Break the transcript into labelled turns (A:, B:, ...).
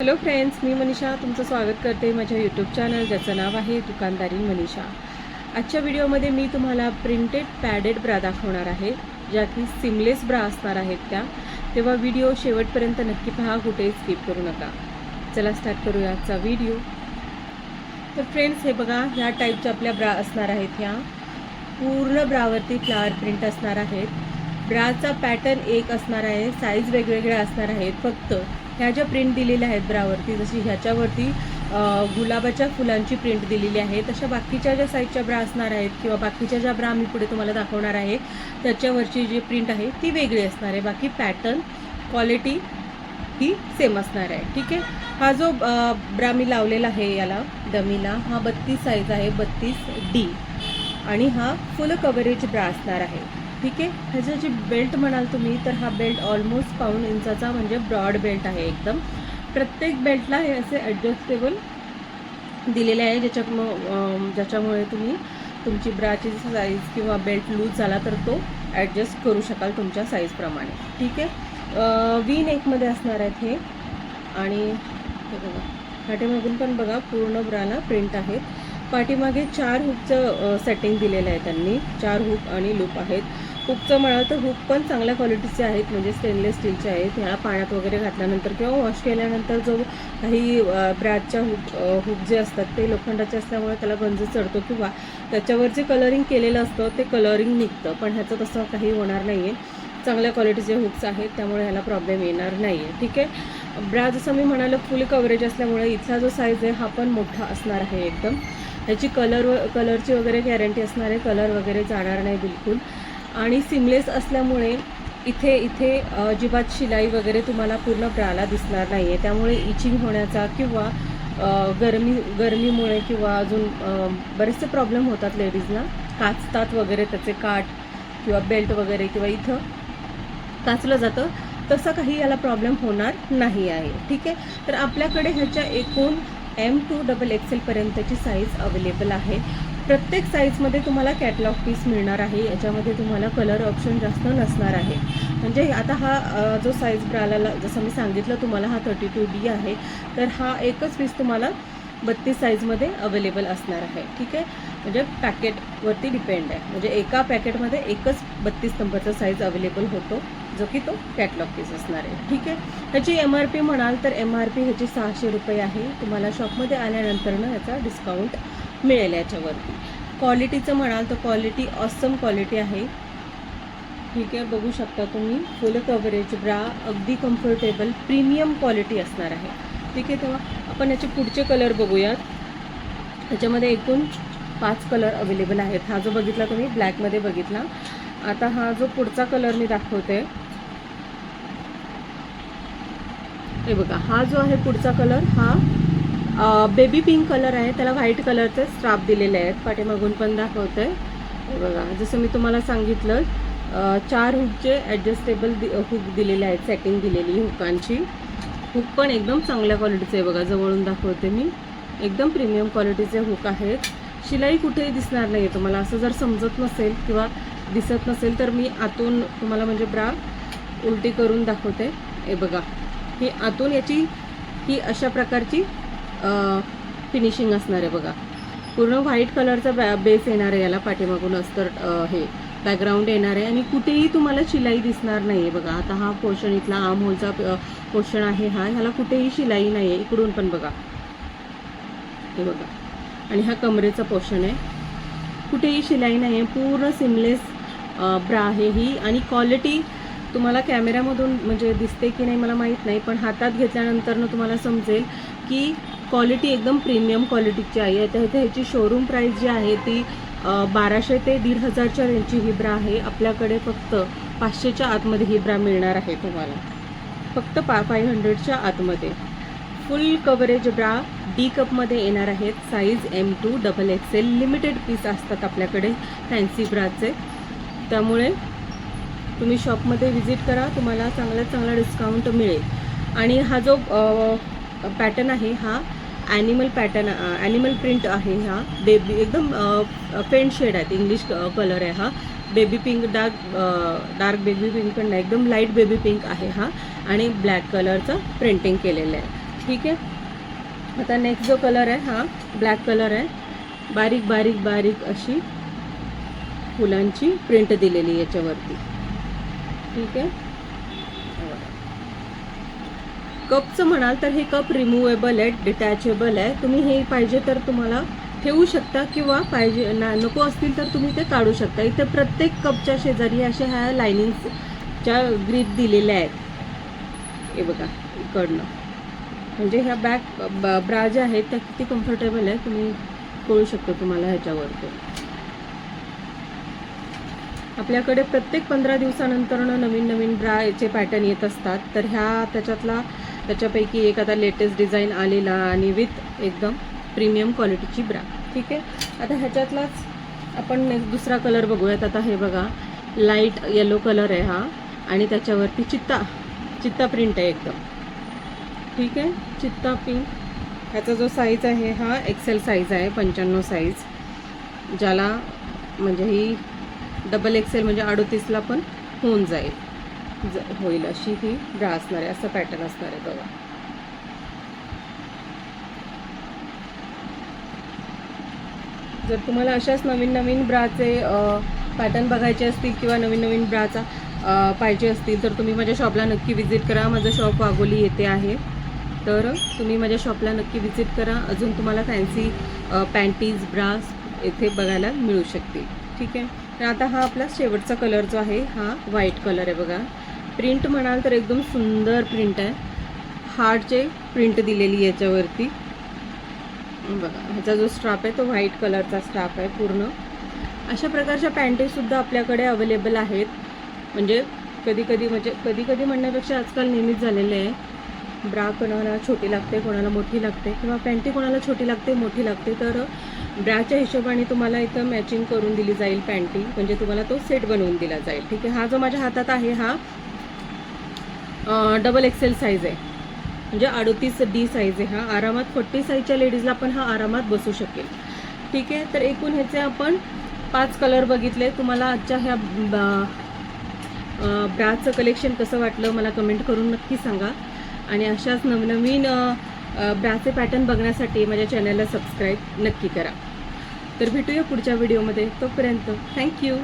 A: Hello friends, मी मनीषा तुमचं स्वागत करते माझ्या यूट्यूब चॅनल ज्याचं नाव आहे दुकानदारी मनीषा। आजच्या व्हिडिओमध्ये मी तुम्हाला प्रिंटेड पॅडेड ब्रा दाखवणार आहे, ज्या की सिमलेस ब्रा असणार आहेत त्या। तेव्हा व्हिडिओ शेवटपर्यंत नक्की पहा, कुठेही स्किप करू नका। चला स्टार्ट करूया आजचा व्हिडिओ। तर फ्रेंड्स, हे बघा, ह्या टाईपच्या आपल्या ब्रा असणार आहेत। ह्या पूर्ण ब्रावरती फ्लावर प्रिंट असणार आहेत। ब्राचा पॅटर्न एक असणार आहे, साईज वेगवेगळ्या असणार आहेत। फक्त ह्या ज्या प्रिंट दिलेल्या आहेत ब्रावरती, जशी ह्याच्यावरती गुलाबाच्या फुलांची प्रिंट दिलेली आहे, तशा बाकीच्या ज्या साईजच्या ब्रा असणार आहेत किंवा बाकीच्या ज्या ब्रा मी पुढे तुम्हाला दाखवणार आहे त्याच्यावरची जी प्रिंट आहे ती वेगळी असणार आहे। बाकी पॅटर्न क्वालिटी ही सेम असणार आहे। ठीक आहे। हा जो ब्रा मी लावलेला आहे याला डमीला, हा 32 साईज आहे, 32D, आणि हा फुल कव्हरेज ब्रा असणार आहे। ठीक आहे। ह्याचं जे बेल्ट म्हणाल तुम्ही, तर हा बेल्ट ऑलमोस्ट 1.5 इंचाचा म्हणजे ब्रॉड बेल्ट आहे एकदम। प्रत्येक बेल्टला हे असे ॲडजस्टेबल दिलेले आहे, ज्याच्यामुळे तुम्ही तुमची ब्राची साईज किंवा बेल्ट लूज झाला तर तो ॲडजस्ट करू शकाल तुमच्या साईजप्रमाणे। ठीक आहे। वी नेकमध्ये असणार आहेत हे, आणि हे बघा पाठीमागून पण बघा पूर्ण ब्राला प्रिंट आहेत। पाठीमागे 4 हुकचं सेटिंग दिलेलं आहे त्यांनी, 4 हुक आणि लूप आहेत। हुकचं म्हणाल तर हुक पण चांगल्या क्वालिटीचे आहेत, म्हणजे स्टेनलेस स्टीलचे आहेत। ह्याला पाण्यात वगैरे घातल्यानंतर किंवा वॉश केल्यानंतर जो काही ब्राच्या हुक जे असतात ते लोखंडाचे असल्यामुळे त्याला गंज चढतो किंवा त्याच्यावर जे कलरिंग केलेलं असतं ते कलरिंग निघतं, पण ह्याचं तसं काही होणार नाही आहे। चांगल्या क्वालिटीचे हुक्स आहेत, त्यामुळे ह्याला प्रॉब्लेम येणार नाही आहे। ठीक आहे। ब्रा जसं मी म्हणालं फुल कव्हरेज असल्यामुळे इथला जो साईज आहे हा पण मोठा असणार आहे एकदम। ह्याची कलरची वगैरे गॅरंटी असणार आहे, कलर वगैरे जाणार नाही बिलकुल। आणि सिमलेस असल्यामुळे इथे अजिबात शिलाई वगैरे तुम्हाला पूर्ण ब्राला दिसणार नाही आहे, त्यामुळे इचिंग होण्याचा किंवा गरमीमुळे किंवा अजून बरेचसे प्रॉब्लेम होतात लेडीजला, काचतात वगैरे त्याचे काठ किंवा बेल्ट वगैरे, किंवा इथं काचलं जातं, तसं काही याला प्रॉब्लेम होणार नाही आहे। ठीक आहे। तर आपल्याकडे ह्याच्या एकूण M to XXL पर्यंतची साईज अवेलेबल आहे। प्रत्येक साईजमध्ये तुम्हाला कॅटलॉग पीस मिळणार आहे, याच्यामध्ये तुम्हाला कलर ऑप्शन जास्त नसणार आहे। म्हणजे आता हा जो साईज ब्राला जसं मी सांगितलं तुम्हाला, हा 32D आहे, तर हा एकच पीस तुम्हाला 32 साईजमध्ये अवेलेबल असणार आहे। ठीक आहे। म्हणजे पॅकेटवरती डिपेंड आहे, म्हणजे एका पॅकेटमध्ये एकच 32 नंबरचा साईज अवेलेबल होतो, जो की तो कॅटलॉग पीस असणार आहे। ठीक आहे। ह्याची MRP म्हणाल तर MRP ह्याची 600 रुपये आहे। तुम्हाला शॉपमध्ये आल्यानंतरनं याचा डिस्काउंट मिळेल याच्यावरती। क्वालिटीचं म्हणाल तर क्वालिटी ऑसम क्वालिटी आहे। ठीक आहे। बघू शकता तुम्ही, फुल कव्हरेज ब्रा, अगदी कम्फर्टेबल प्रीमियम क्वालिटी असणार आहे। ठीक आहे। तेव्हा आपण याचे पुढचे कलर बघूयात। ह्याच्यामध्ये एकूण 5 कलर अवेलेबल आहेत। हा जो बघितला तुम्ही ब्लॅकमध्ये बघितला, आता हा जो पुढचा कलर मी दाखवते, हे बघा, हा जो आहे पुढचा कलर, हा बेबी पिंक कलर आहे, त्याला व्हाईट कलरचे स्ट्राप दिलेले आहेत। पाठीमागून पण दाखवते, हे बघा, जसं मी तुम्हाला सांगितलं 4 हुकचे ॲडजस्टेबल हुक दिलेले आहेत, सेटिंग दिलेली हुकांची। हुक पण एकदम चांगल्या क्वालिटीचे आहे, बघा जवळून दाखवते मी, एकदम प्रीमियम क्वालिटीचे हुक आहेत। शिलाई कुठेही दिसणार नाही आहे तुम्हाला। असं जर समजत नसेल किंवा दिसत नसेल तर मी आतून तुम्हाला म्हणजे ब्रा उलटी करून दाखवते। हे बघा, ही आतून याची ही अशा प्रकारची फिनिशिंग असणार आहे। बघा, पूर्ण व्हाईट कलरचा बेस येणार आहे याला, पाठीमागून अस्तर हे बॅकग्राऊंड येणार आहे, आणि कुठेही तुम्हाला शिलाई दिसणार नाही आहे। बघा, आता हा पोर्शन इथला आर्म होलचा पोर्शन आहे, ह्याला कुठेही शिलाई नाही आहे। इकडून पण बघा, हे बघा, आणि हा कमरेचा पोर्शन आहे, कुठेही शिलाई नाही आहे, पूर्ण सिमलेस ब्रा आहे ही। आणि क्वालिटी तुम्हाला कॅमेऱ्यामधून म्हणजे दिसते की नाही मला माहीत नाही, पण हातात घेतल्यानंतर तुम्हाला समजेल की क्वालिटी एकदम प्रीमियम क्वालिटीची आहे। तर ह्याची शोरूम प्राईस जी आहे ती 1200 ते 1500च्या रेंजची ही ब्रा आहे। आपल्याकडे फक्त 500च्या आतमध्ये ही ब्रा मिळणार आहे तुम्हाला, फक्त 500च्या आतमध्ये। फुल कव्हरेज ब्रा D कपमध्ये येणार आहेत, size M to XXL। Limited piece असतात आपल्याकडे फॅन्सी ब्राचे, त्यामुळे तुम्ही शॉपमध्ये व्हिजिट करा, तुम्हाला चांगला डिस्काउंट मिळेल। आणि हा जो पॅटर्न आहे हा ॲनिमल पॅटर्न, ॲनिमल प्रिंट आहे। हा बेबी एकदम फेंट शेड आहेत, इंग्लिश कलर आहे हा। Baby pink, dark baby pink पण नाही, एकदम लाईट बेबी पिंक आहे हा, आणि ब्लॅक कलरचं प्रिंटिंग केलेलं आहे। ठीक आहे. आता नेक्स्ट जो कलर आहे हा ब्लॅक कलर आहे. बारीक बारीक बारीक अशी फुलांची प्रिंट दिलेली आहे याच्यावरती. ठीक आहे. कपचं म्हणाल तर हे कप रिमूवेबल आहे, डिटॅचेबल आहे. तुम्ही हे पाहिजे तर तुम्हाला ठेवू शकता किंवा पाहिजे नको असतील तर तुम्ही ते काढू शकता. इथे प्रत्येक कपच्या शेजारी अशा ह्या लायनिंगच्या ग्रीप दिलेल्या आहेत. हे बघा इकडनं, म्हणजे ह्या बॅक ब्रा ज्या आहेत त्या किती कम्फर्टेबल आहे तुम्ही कळू शकतो तुम्हाला ह्याच्यावरती. आपल्याकडे प्रत्येक 15 दिवसानंतर नवीन नवीन ब्राचे पॅटर्न येत असतात. तर त्याच्यापैकी एक आता लेटेस्ट डिझाईन आलेला आणि विथ एकदम प्रीमियम क्वालिटीची ब्रा. ठीक आहे. आता ह्याच्यातलाच आपण दुसरा कलर बघूयात. आता हे बघा लाईट येलो कलर आहे हा आणि त्याच्यावरती चित्ता प्रिंट आहे एकदम. ठीक आहे. चित्ता पिंक. ह्याचा जो साईज आहे हा एक्सेल साईज आहे, 95 साईज, ज्याला म्हणजे ही डबल एक्सेल म्हणजे 38ला पण होऊन होईल अशी ही ब्रा असणार आहे. असं पॅटर्न असणार आहे बघा. जर तुम्हाला अशाच नवीन नवीन ब्राचे पॅटर्न बघायचे असतील किंवा नवीन नवीन ब्राचा पाहिजे असतील तर तुम्ही माझ्या शॉपला नक्की विजिट करा. माझं शॉप वाघोली येथे आहे, तर तुम्ही माझ्या शॉपला नक्की विजिट करा. अजून तुम्हाला फॅन्सी पॅन्टीज ब्रास येथे बघायला मिळू शकतील. ठीक आहे. तर आता हा आपला शेवटचा कलर जो आहे हा व्हाईट कलर आहे बघा. प्रिंट म्हणाल तर एकदम सुंदर प्रिंट आहे. हार्टचे प्रिंट दिलेली याच्यावरती बघा. ह्याचा जो स्ट्राप आहे तो व्हाईट कलरचा स्ट्राप आहे पूर्ण. अशा प्रकारच्या पॅन्टीसुद्धा आपल्याकडे अवेलेबल आहेत. म्हणजे कधी म्हणण्यापेक्षा आजकाल नेहमीच झालेले आहे. ब्रा कोणाला छोटी लागते, कोणाला मोठी लागते, किंवा पॅन्टी कोणाला छोटी लागते, मोठी लागते. तर ब्राच्या हिशोबाने तुम्हाला इथं मॅचिंग करून दिली जाईल पॅन्टी, म्हणजे तुम्हाला तो सेट बनवून दिला जाईल. ठीक आहे. हा जो माझ्या हातात आहे हा डबल एक्सेल साईज आहे, म्हणजे 38D साईज आहे. हा आरामात 40 साईजच्या लेडीजला पण हा आरामात बसू शकेल. ठीक आहे. तर एकूण ह्याचे आपण 5 कलर बघितले. तुम्हाला आजच्या ह्या ब्राचं कलेक्शन कसं वाटलं मला कमेंट करून नक्की सांगा. आणि अशाच नवनवीन ब्राचे पॅटर्न बघण्यासाठी माझ्या चॅनलला सबस्क्राईब नक्की करा. तर भेटूया पुढच्या व्हिडिओमध्ये. तोपर्यंत थँक्यू.